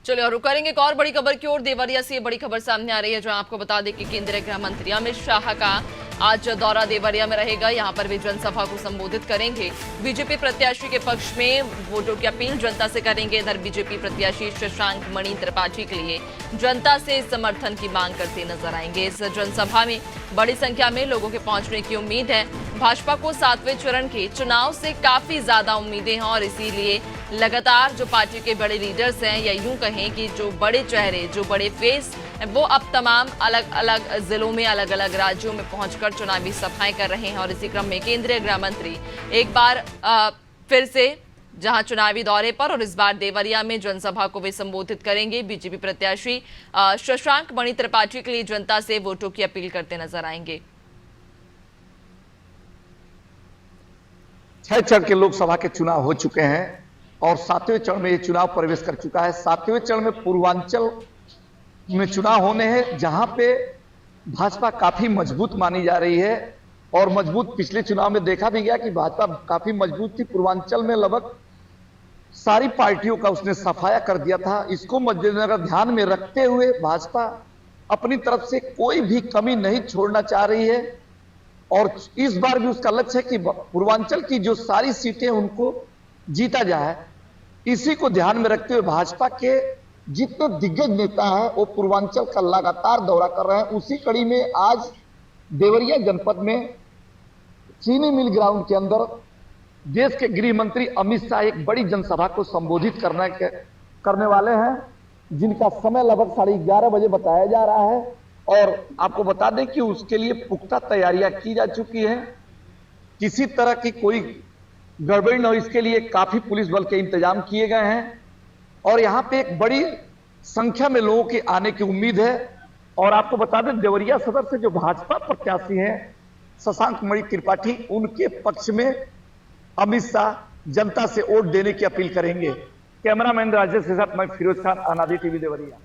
चलिए और रुक करेंगे एक और बड़ी खबर की ओर। देवरिया से ये बड़ी खबर सामने आ रही है, जहां आपको बता दें कि केंद्रीय गृह मंत्री अमित शाह का आज दौरा देवरिया में रहेगा। यहां पर वे जनसभा को संबोधित करेंगे। बीजेपी प्रत्याशी के पक्ष में वोटों की अपील जनता से करेंगे। इधर बीजेपी प्रत्याशी शशांक मणि त्रिपाठी के लिए जनता से समर्थन की मांग करते नजर आएंगे। इस जनसभा में बड़ी संख्या में लोगों के पहुंचने की उम्मीद है। भाजपा को 7वें चरण के चुनाव से काफी ज्यादा उम्मीदें हैं और इसीलिए लगातार जो पार्टी के बड़े लीडर्स हैं, या यूं कहें कि जो बड़े चेहरे, जो बड़े फेस, वो अब तमाम अलग अलग जिलों में, अलग अलग राज्यों में पहुंचकर चुनावी सभाएं कर रहे हैं। और इसी क्रम में केंद्रीय गृह मंत्री एक बार फिर से जहां चुनावी दौरे पर, और इस बार देवरिया में जनसभा को वे संबोधित करेंगे। बीजेपी प्रत्याशी शशांक मणि त्रिपाठी के लिए जनता से वोटों की अपील करते नजर आएंगे। 6 चरण के लोकसभा के चुनाव हो चुके हैं और 7वें चरण में ये चुनाव प्रवेश कर चुका है। 7वें चरण में पूर्वांचल में चुनाव होने हैं, जहां पे भाजपा काफी मजबूत मानी जा रही है और मजबूत पिछले चुनाव में देखा भी गया कि भाजपा काफी मजबूत थी। पूर्वांचल में लगभग सारी पार्टियों का उसने सफाया कर दिया था। इसको मद्देनजर ध्यान में रखते हुए भाजपा अपनी तरफ से कोई भी कमी नहीं छोड़ना चाह रही है और इस बार भी उसका लक्ष्य है कि पूर्वांचल की जो सारी सीटें उनको जीता जाए। इसी को ध्यान में रखते हुए भाजपा के जितने दिग्गज नेता हैं वो पूर्वांचल का लगातार दौरा कर रहे हैं। उसी कड़ी में आज देवरिया जनपद में चीनी मिल ग्राउंड के अंदर देश के गृह मंत्री अमित शाह एक बड़ी जनसभा को संबोधित करने वाले हैं, जिनका समय लगभग 11:30 बजे बताया जा रहा है। और आपको बता दें कि उसके लिए पुख्ता तैयारियां की जा चुकी हैं। किसी तरह की कोई गड़बड़ी न हो, इसके लिए काफी पुलिस बल के इंतजाम किए गए हैं और यहां पे एक बड़ी संख्या में लोगों के आने की उम्मीद है। और आपको बता दें देवरिया सदर से जो भाजपा प्रत्याशी हैं शशांक मणि त्रिपाठी, उनके पक्ष में अमित शाह जनता से वोट देने की अपील करेंगे। कैमरामैन राजेश के साथ मैं फिरोज खान, अनादि टीवी देवरिया।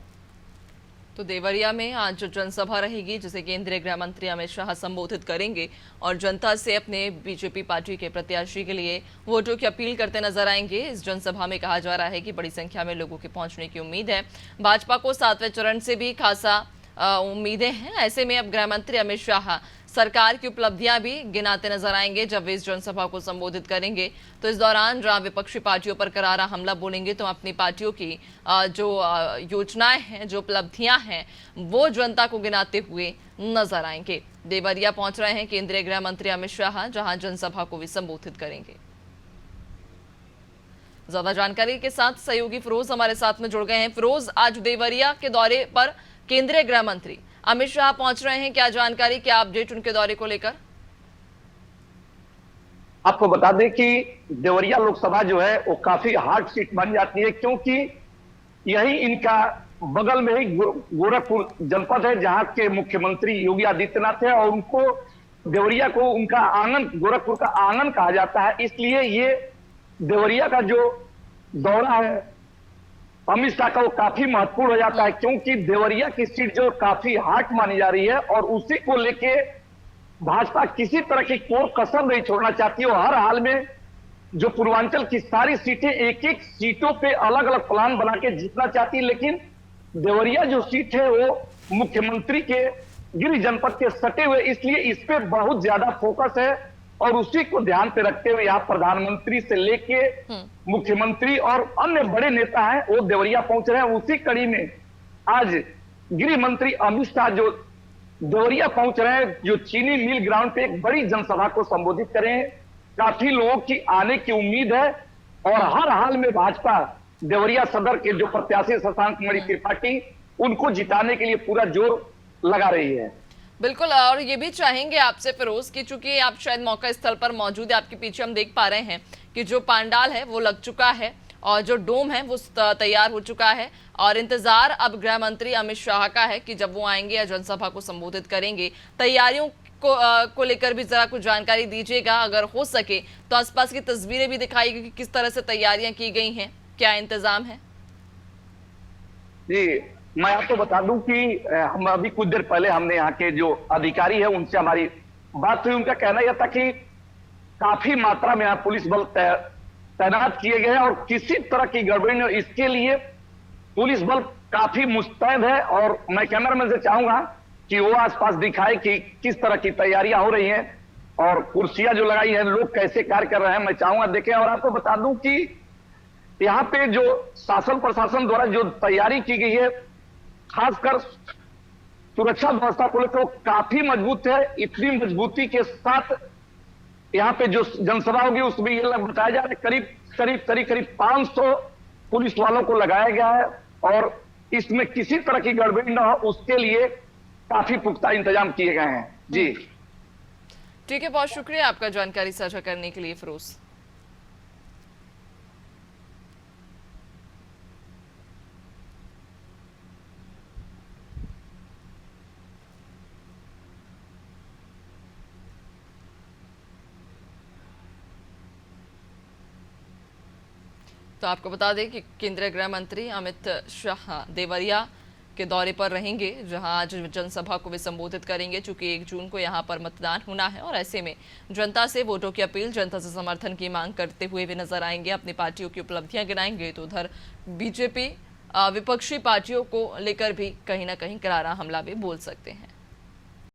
तो देवरिया में आज जो जनसभा रहेगी, जिसे केंद्रीय गृह मंत्री अमित शाह संबोधित करेंगे और जनता से अपने बीजेपी पार्टी के प्रत्याशी के लिए वोटों की अपील करते नजर आएंगे। इस जनसभा में कहा जा रहा है कि बड़ी संख्या में लोगों के पहुंचने की उम्मीद है। भाजपा को 7वें चरण से भी खासा उम्मीदें हैं। ऐसे में अब गृह मंत्री अमित शाह सरकार की उपलब्धियां भी गिनाते नजर आएंगे जब वे इस जनसभा को संबोधित करेंगे। तो इस दौरान जहां विपक्षी पार्टियों पर करारा हमला बोलेंगे, तो अपनी पार्टियों की जो योजनाएं हैं, जो उपलब्धियां हैं, वो जनता को गिनाते हुए नजर आएंगे। देवरिया पहुंच रहे हैं केंद्रीय गृह मंत्री अमित शाह, जहां जनसभा को भी संबोधित करेंगे। ज्यादा जानकारी के साथ सहयोगी फिरोज हमारे साथ में जुड़ गए हैं। फिरोज, आज देवरिया के दौरे पर केंद्रीय गृह मंत्री अमित शाह पहुंच रहे हैं, क्या जानकारी, क्या अपडेट उनके दौरे को लेकर? आपको बता दें कि देवरिया लोकसभा जो है वो काफी हार्ड सीट बन जाती है, क्योंकि यही इनका बगल में ही गोरखपुर जनपद है, जहां के मुख्यमंत्री योगी आदित्यनाथ है और उनको देवरिया को उनका आंगन, गोरखपुर का आंगन कहा जाता है। इसलिए ये देवरिया का जो दौरा है अमित शाह का वो काफी महत्वपूर्ण हो जाता है, क्योंकि देवरिया की सीट जो काफी हार्ड मानी जा रही है और उसी को लेके भाजपा किसी तरह की कोई कसर नहीं छोड़ना चाहती है। हर हाल में जो पूर्वांचल की सारी सीटें, एक एक सीटों पे अलग अलग प्लान बना के जीतना चाहती है, लेकिन देवरिया जो सीट है वो मुख्यमंत्री के गृह जनपद के सटे हुए, इसलिए इस पे बहुत ज्यादा फोकस है और उसी को ध्यान पे रखते हुए यहाँ प्रधानमंत्री से लेके मुख्यमंत्री और अन्य बड़े नेता हैं वो देवरिया पहुंच रहे हैं। उसी कड़ी में आज गृह मंत्री अमित शाह जो देवरिया पहुंच रहे हैं, जो चीनी मिल ग्राउंड पे एक बड़ी जनसभा को संबोधित करें। काफी लोगों की आने की उम्मीद है और हर हाल में भाजपा देवरिया सदर के जो प्रत्याशी शशांक मणि त्रिपाठी, उनको जिताने के लिए पूरा जोर लगा रही है। बिल्कुल, और ये भी चाहेंगे आपसे फिरोज कि चूंकि आप शायद मौका स्थल पर मौजूद है, आपके पीछे हम देख पा रहे हैं कि जो पंडाल है वो लग चुका है और जो डोम है वो तैयार हो चुका है और इंतजार अब गृह मंत्री अमित शाह का है कि जब वो आएंगे या जनसभा को संबोधित करेंगे, तैयारियों को लेकर भी जरा कुछ जानकारी दीजिएगा अगर हो सके। तो आसपास की तस्वीरें भी दिखाइएगा कि किस तरह से तैयारियां की गई हैं, क्या इंतजाम है? जी, मैं आपको बता दूं कि हम अभी कुछ देर पहले हमने यहाँ के जो अधिकारी है उनसे हमारी बात हुई। उनका कहना यह था कि काफी मात्रा में यहाँ पुलिस बल तैनात किए गए हैं और किसी तरह की गड़बड़ी नहीं, इसके लिए पुलिस बल काफी मुस्तैद है और मैं कैमरामैन से चाहूंगा कि वो आसपास दिखाए कि किस तरह की तैयारियां हो रही हैं और कुर्सियां जो लगाई हैं लोग कैसे कार्य कर रहे हैं, मैं चाहूंगा देखें। और आपको बता दूं कि यहाँ पे जो शासन प्रशासन द्वारा जो तैयारी की गई है, खासकर सुरक्षा व्यवस्था को लेकर काफी मजबूत है। इतनी मजबूती के साथ यहाँ पे जो जनसभा होगी उसमें ये बताया जा रहा है करीब 500 पुलिस वालों को लगाया गया है और इसमें किसी तरह की गड़बड़ी न हो उसके लिए काफी पुख्ता इंतजाम किए गए हैं। जी ठीक है, बहुत शुक्रिया आपका जानकारी साझा करने के लिए फिरोज। तो आपको बता दें कि केंद्रीय गृह मंत्री अमित शाह देवरिया के दौरे पर रहेंगे, जहां आज जनसभा को भी संबोधित करेंगे। चूंकि 1 जून को यहां पर मतदान होना है और ऐसे में जनता से वोटों की अपील, जनता से समर्थन की मांग करते हुए भी नजर आएंगे। अपनी पार्टियों की उपलब्धियां गिनाएंगे। तो उधर बीजेपी विपक्षी पार्टियों को लेकर भी कहीं ना कहीं करारा हमला भी बोल सकते हैं।